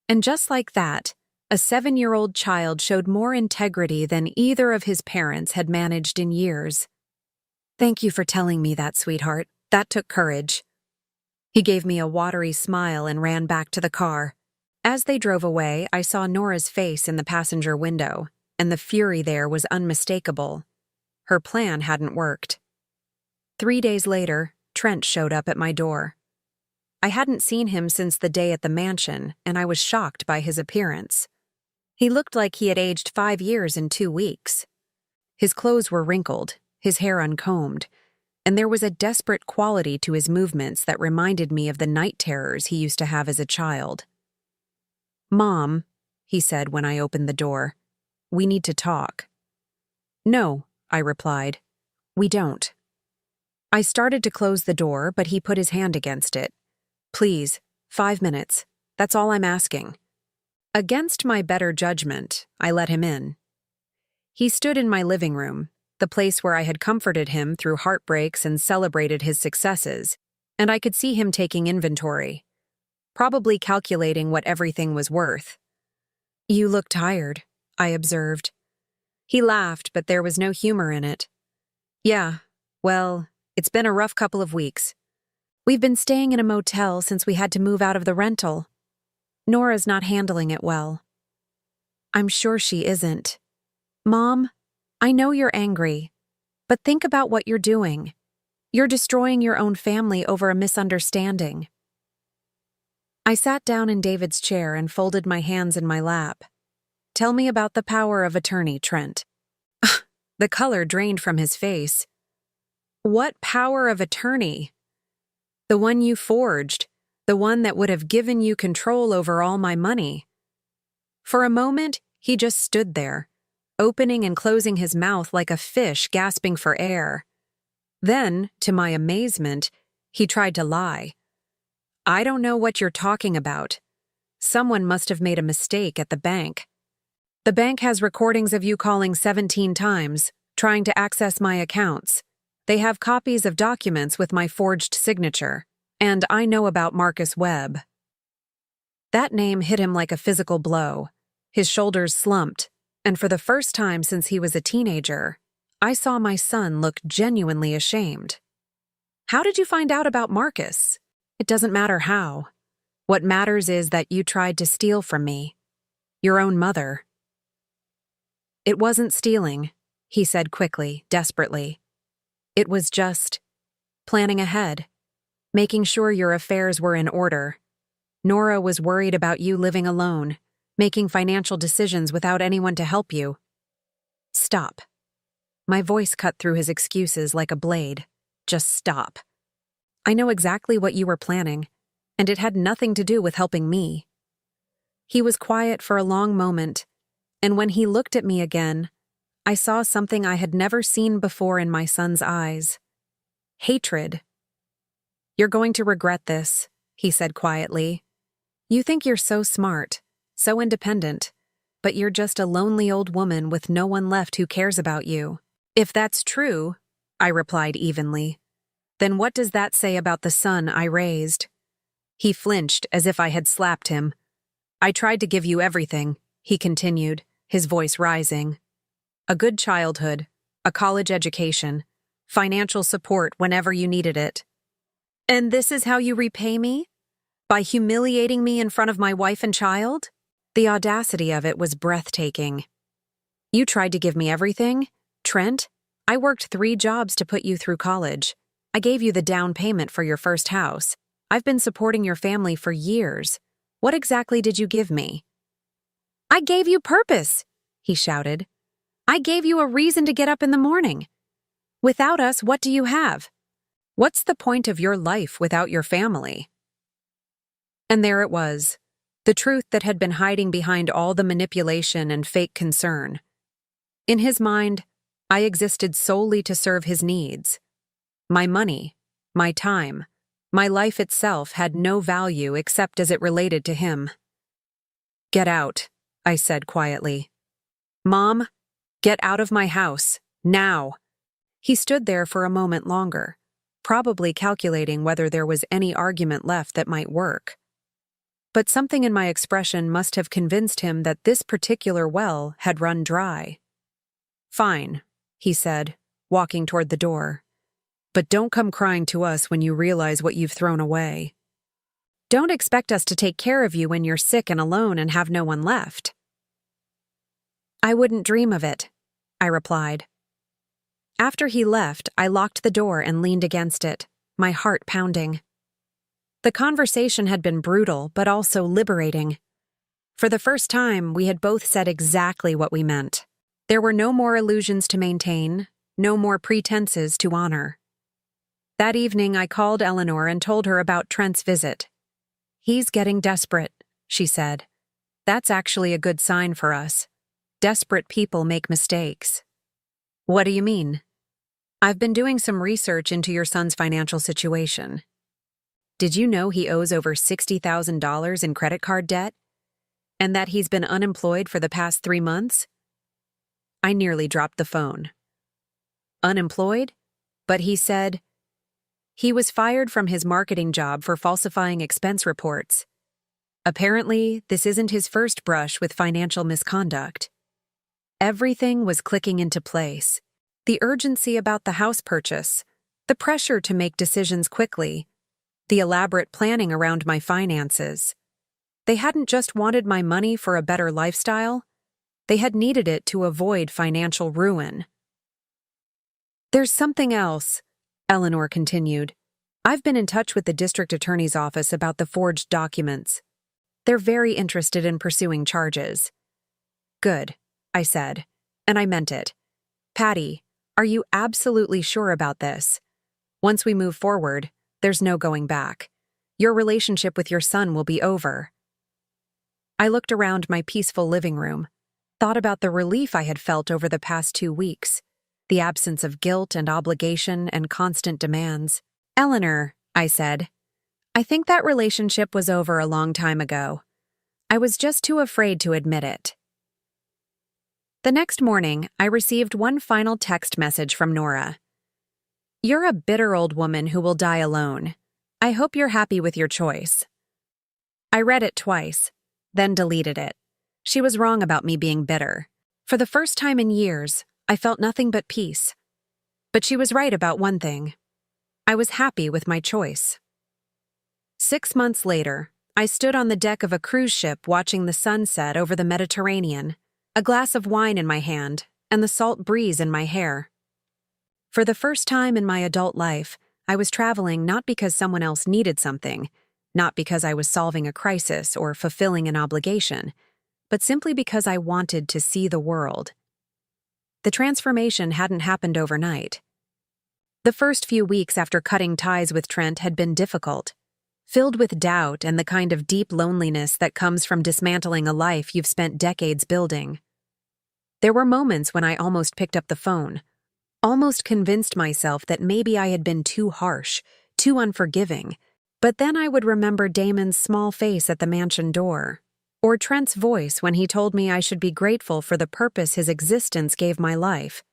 And just like that, a 7-year-old child showed more integrity than either of his parents had managed in years. Thank you for telling me that, sweetheart. That took courage. He gave me a watery smile and ran back to the car. As they drove away, I saw Nora's face in the passenger window, and the fury there was unmistakable. Her plan hadn't worked. 3 days later, Trent showed up at my door. I hadn't seen him since the day at the mansion, and I was shocked by his appearance. He looked like he had aged 5 years in 2 weeks. His clothes were wrinkled, his hair uncombed, and there was a desperate quality to his movements that reminded me of the night terrors he used to have as a child. "Mom," he said when I opened the door, "we need to talk." "No," I replied, "we don't." I started to close the door, but he put his hand against it. Please, 5 minutes. That's all I'm asking. Against my better judgment, I let him in. He stood in my living room, the place where I had comforted him through heartbreaks and celebrated his successes, and I could see him taking inventory, probably calculating what everything was worth. You look tired, I observed. He laughed, but there was no humor in it. Yeah, well, it's been a rough couple of weeks. We've been staying in a motel since we had to move out of the rental. Nora's not handling it well. I'm sure she isn't. Mom, I know you're angry, but think about what you're doing. You're destroying your own family over a misunderstanding. I sat down in David's chair and folded my hands in my lap. Tell me about the power of attorney, Trent. The color drained from his face. What power of attorney? The one you forged, the one that would have given you control over all my money. For a moment, he just stood there, opening and closing his mouth like a fish gasping for air. Then, to my amazement, he tried to lie. I don't know what you're talking about. Someone must have made a mistake at the bank. The bank has recordings of you calling 17 times, trying to access my accounts. They have copies of documents with my forged signature, and I know about Marcus Webb. That name hit him like a physical blow. His shoulders slumped, and for the first time since he was a teenager, I saw my son look genuinely ashamed. How did you find out about Marcus? It doesn't matter how. What matters is that you tried to steal from me. Your own mother. It wasn't stealing, he said quickly, desperately. It was just planning ahead, making sure your affairs were in order. Nora was worried about you living alone, making financial decisions without anyone to help you. Stop. My voice cut through his excuses like a blade. Just stop. I know exactly what you were planning, and it had nothing to do with helping me. He was quiet for a long moment, and when he looked at me again, I saw something I had never seen before in my son's eyes. Hatred. You're going to regret this, he said quietly. You think you're so smart, so independent, but you're just a lonely old woman with no one left who cares about you. If that's true, I replied evenly, then what does that say about the son I raised? He flinched as if I had slapped him. I tried to give you everything, he continued, his voice rising. A good childhood, a college education, financial support whenever you needed it. And this is how you repay me? By humiliating me in front of my wife and child? The audacity of it was breathtaking. You tried to give me everything? Trent, I worked 3 jobs to put you through college. I gave you the down payment for your first house. I've been supporting your family for years. What exactly did you give me? I gave you purpose, he shouted. I gave you a reason to get up in the morning. Without us, what do you have? What's the point of your life without your family? And there it was, the truth that had been hiding behind all the manipulation and fake concern. In his mind, I existed solely to serve his needs. My money, my time, my life itself had no value except as it related to him. Get out, I said quietly. Mom, get out of my house, now. He stood there for a moment longer, probably calculating whether there was any argument left that might work. But something in my expression must have convinced him that this particular well had run dry. Fine, he said, walking toward the door. But don't come crying to us when you realize what you've thrown away. Don't expect us to take care of you when you're sick and alone and have no one left. I wouldn't dream of it, I replied. After he left, I locked the door and leaned against it, my heart pounding. The conversation had been brutal, but also liberating. For the first time, we had both said exactly what we meant. There were no more illusions to maintain, no more pretenses to honor. That evening, I called Eleanor and told her about Trent's visit. He's getting desperate, she said. That's actually a good sign for us. Desperate people make mistakes. What do you mean? I've been doing some research into your son's financial situation. Did you know he owes over $60,000 in credit card debt? And that he's been unemployed for the past 3 months? I nearly dropped the phone. Unemployed? But he said he was fired from his marketing job for falsifying expense reports. Apparently, this isn't his first brush with financial misconduct. Everything was clicking into place. The urgency about the house purchase, the pressure to make decisions quickly, the elaborate planning around my finances. They hadn't just wanted my money for a better lifestyle, they had needed it to avoid financial ruin. There's something else, Eleanor continued. I've been in touch with the district attorney's office about the forged documents. They're very interested in pursuing charges. Good, I said, and I meant it. Patty, are you absolutely sure about this? Once we move forward, there's no going back. Your relationship with your son will be over. I looked around my peaceful living room, thought about the relief I had felt over the past 2 weeks, the absence of guilt and obligation and constant demands. Eleanor, I said, I think that relationship was over a long time ago. I was just too afraid to admit it. The next morning, I received one final text message from Nora. You're a bitter old woman who will die alone. I hope you're happy with your choice. I read it twice, then deleted it. She was wrong about me being bitter. For the first time in years, I felt nothing but peace. But she was right about one thing. I was happy with my choice. 6 months later, I stood on the deck of a cruise ship watching the sunset over the Mediterranean, a glass of wine in my hand, and the salt breeze in my hair. For the first time in my adult life, I was traveling not because someone else needed something, not because I was solving a crisis or fulfilling an obligation, but simply because I wanted to see the world. The transformation hadn't happened overnight. The first few weeks after cutting ties with Trent had been difficult, filled with doubt and the kind of deep loneliness that comes from dismantling a life you've spent decades building. There were moments when I almost picked up the phone, almost convinced myself that maybe I had been too harsh, too unforgiving, but then I would remember Damon's small face at the mansion door, or Trent's voice when he told me I should be grateful for the purpose his existence gave my life,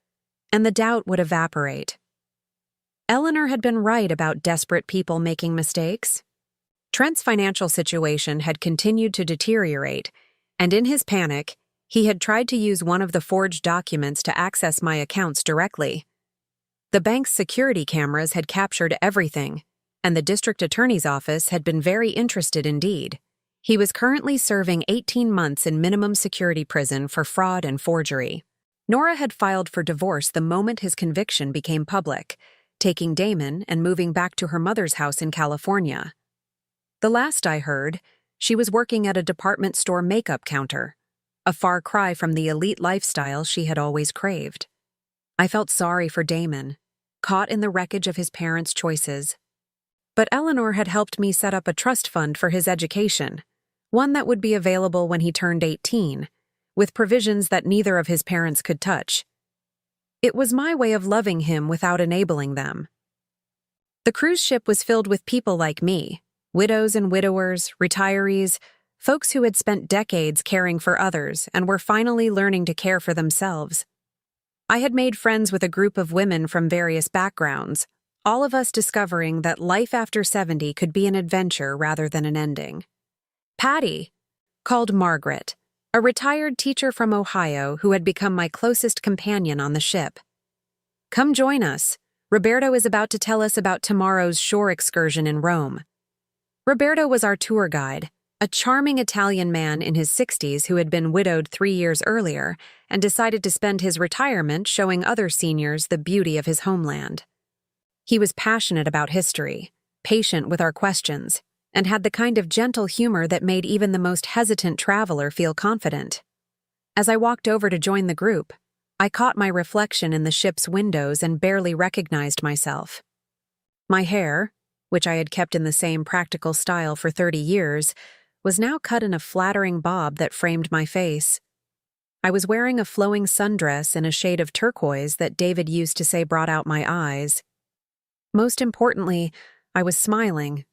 and the doubt would evaporate. Eleanor had been right about desperate people making mistakes. Trent's financial situation had continued to deteriorate, and in his panic, he had tried to use one of the forged documents to access my accounts directly. The bank's security cameras had captured everything, and the district attorney's office had been very interested indeed. He was currently serving 18 months in minimum security prison for fraud and forgery. Nora had filed for divorce the moment his conviction became public, taking Damon and moving back to her mother's house in California. The last I heard, she was working at a department store makeup counter, a far cry from the elite lifestyle she had always craved. I felt sorry for Damon, caught in the wreckage of his parents' choices. But Eleanor had helped me set up a trust fund for his education, one that would be available when he turned 18, with provisions that neither of his parents could touch. It was my way of loving him without enabling them. The cruise ship was filled with people like me, widows and widowers, retirees, folks who had spent decades caring for others and were finally learning to care for themselves. I had made friends with a group of women from various backgrounds, all of us discovering that life after 70 could be an adventure rather than an ending. Patty, called Margaret, a retired teacher from Ohio who had become my closest companion on the ship. Come join us. Roberto is about to tell us about tomorrow's shore excursion in Rome. Roberto was our tour guide, a charming Italian man in his 60s who had been widowed 3 years earlier and decided to spend his retirement showing other seniors the beauty of his homeland. He was passionate about history, patient with our questions, and had the kind of gentle humor that made even the most hesitant traveler feel confident. As I walked over to join the group, I caught my reflection in the ship's windows and barely recognized myself. My hair, which I had kept in the same practical style for 30 years, was now cut in a flattering bob that framed my face. I was wearing a flowing sundress in a shade of turquoise that David used to say brought out my eyes. Most importantly, I was smiling,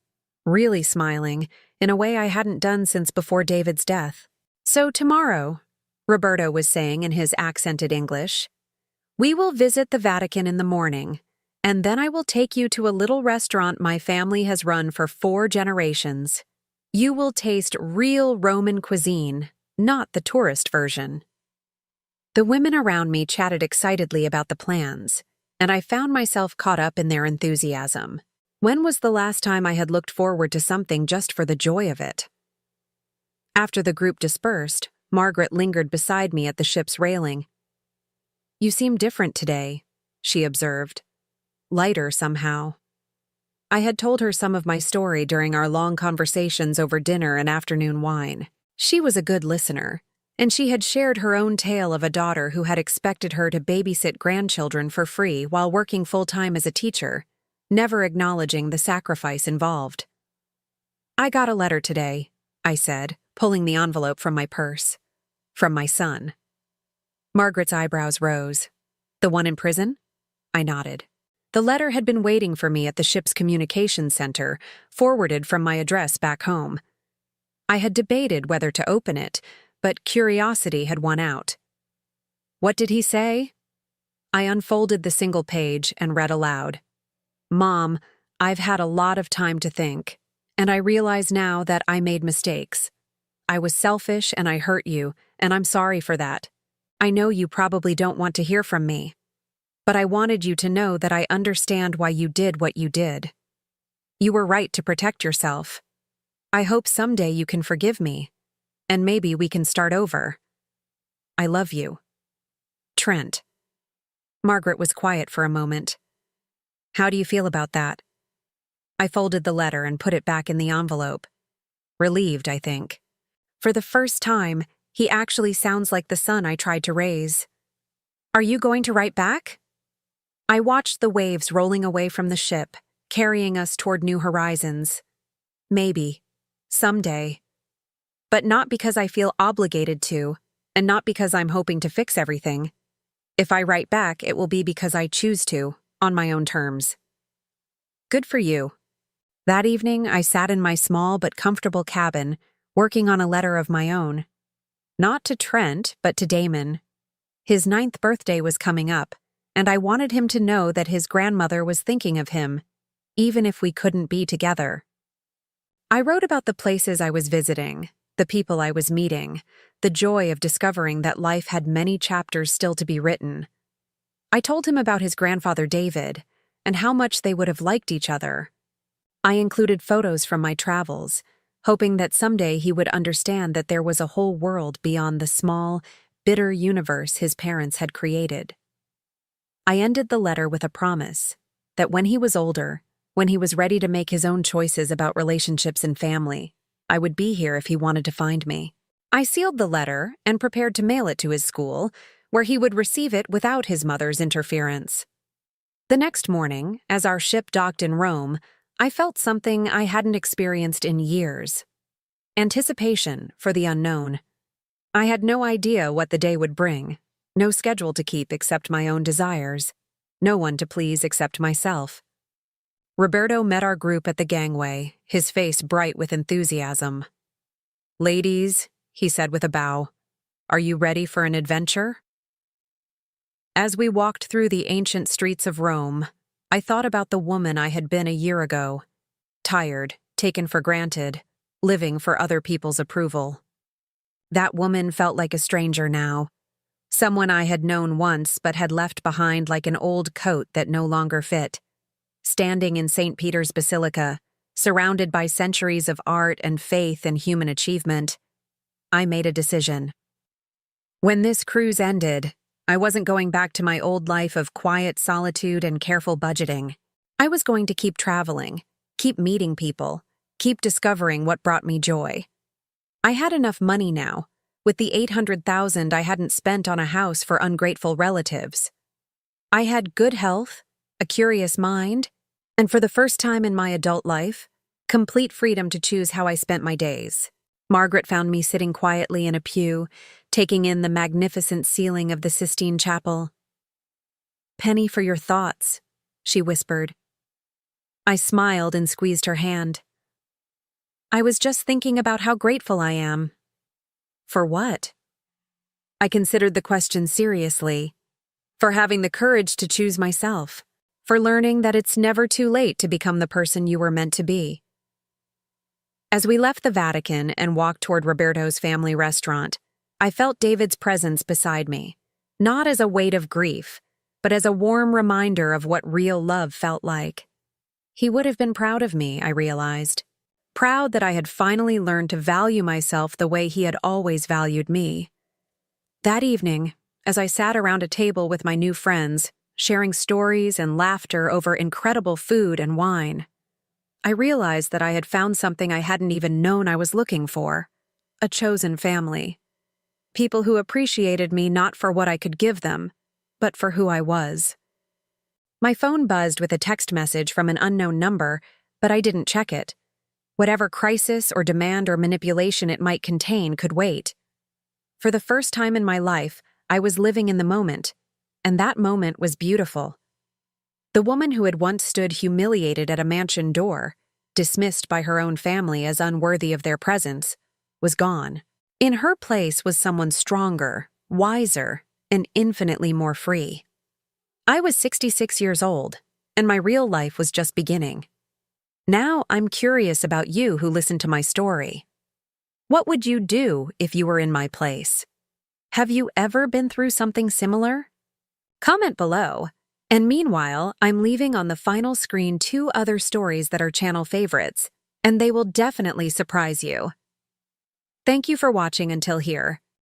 really smiling, in a way I hadn't done since before David's death. "So tomorrow," Roberto was saying in his accented English, "we will visit the Vatican in the morning, and then I will take you to a little restaurant my family has run for 4 generations. You will taste real Roman cuisine, not the tourist version." The women around me chatted excitedly about the plans, and I found myself caught up in their enthusiasm. When was the last time I had looked forward to something just for the joy of it? After the group dispersed, Margaret lingered beside me at the ship's railing. "You seem different today," she observed. "Lighter somehow." I had told her some of my story during our long conversations over dinner and afternoon wine. She was a good listener, and she had shared her own tale of a daughter who had expected her to babysit grandchildren for free while working full-time as a teacher, never acknowledging the sacrifice involved. "I got a letter today," I said, pulling the envelope from my purse. "From my son." Margaret's eyebrows rose. "The one in prison?" I nodded. The letter had been waiting for me at the ship's communications center, forwarded from my address back home. I had debated whether to open it, but curiosity had won out. "What did he say?" I unfolded the single page and read aloud. "Mom, I've had a lot of time to think, and I realize now that I made mistakes. I was selfish and I hurt you, and I'm sorry for that. I know you probably don't want to hear from me, but I wanted you to know that I understand why you did what you did. You were right to protect yourself. I hope someday you can forgive me, and maybe we can start over. I love you. Trent." Margaret was quiet for a moment. "How do you feel about that?" I folded the letter and put it back in the envelope. Relieved, I think. For the first time, he actually sounds like the son I tried to raise. "Are you going to write back?" I watched the waves rolling away from the ship, carrying us toward new horizons. Maybe. Someday. But not because I feel obligated to, and not because I'm hoping to fix everything. If I write back, it will be because I choose to, on my own terms. Good for you. That evening, I sat in my small but comfortable cabin, working on a letter of my own. Not to Trent, but to Damon. His 9th birthday was coming up, and I wanted him to know that his grandmother was thinking of him, even if we couldn't be together. I wrote about the places I was visiting, the people I was meeting, the joy of discovering that life had many chapters still to be written. I told him about his grandfather David, and how much they would have liked each other. I included photos from my travels, hoping that someday he would understand that there was a whole world beyond the small, bitter universe his parents had created. I ended the letter with a promise that when he was older, when he was ready to make his own choices about relationships and family, I would be here if he wanted to find me. I sealed the letter and prepared to mail it to his school, where he would receive it without his mother's interference. The next morning, as our ship docked in Rome, I felt something I hadn't experienced in years. Anticipation for the unknown. I had no idea what the day would bring, no schedule to keep except my own desires, no one to please except myself. Roberto met our group at the gangway, his face bright with enthusiasm. "Ladies," he said with a bow, "are you ready for an adventure?" As we walked through the ancient streets of Rome, I thought about the woman I had been a year ago, tired, taken for granted, living for other people's approval. That woman felt like a stranger now, someone I had known once but had left behind like an old coat that no longer fit. Standing in St. Peter's Basilica, surrounded by centuries of art and faith and human achievement, I made a decision. When this cruise ended, I wasn't going back to my old life of quiet solitude and careful budgeting. I was going to keep traveling, keep meeting people, keep discovering what brought me joy. I had enough money now, with the $800,000 I hadn't spent on a house for ungrateful relatives. I had good health, a curious mind, and for the first time in my adult life, complete freedom to choose how I spent my days. Margaret found me sitting quietly in a pew, taking in the magnificent ceiling of the Sistine Chapel. "Penny for your thoughts," she whispered. I smiled and squeezed her hand. "I was just thinking about how grateful I am." "For what?" I considered the question seriously. For having the courage to choose myself. For learning that it's never too late to become the person you were meant to be. As we left the Vatican and walked toward Roberto's family restaurant, I felt David's presence beside me, not as a weight of grief, but as a warm reminder of what real love felt like. He would have been proud of me, I realized. Proud that I had finally learned to value myself the way he had always valued me. That evening, as I sat around a table with my new friends, sharing stories and laughter over incredible food and wine, I realized that I had found something I hadn't even known I was looking for: a chosen family. People who appreciated me not for what I could give them, but for who I was. My phone buzzed with a text message from an unknown number, but I didn't check it. Whatever crisis or demand or manipulation it might contain could wait. For the first time in my life, I was living in the moment, and that moment was beautiful. The woman who had once stood humiliated at a mansion door, dismissed by her own family as unworthy of their presence, was gone. In her place was someone stronger, wiser, and infinitely more free. I was 66 years old, and my real life was just beginning. Now I'm curious about you who listened to my story. What would you do if you were in my place? Have you ever been through something similar? Comment below. And meanwhile, I'm leaving on the final screen 2 other stories that are channel favorites, and they will definitely surprise you. Thank you for watching until here.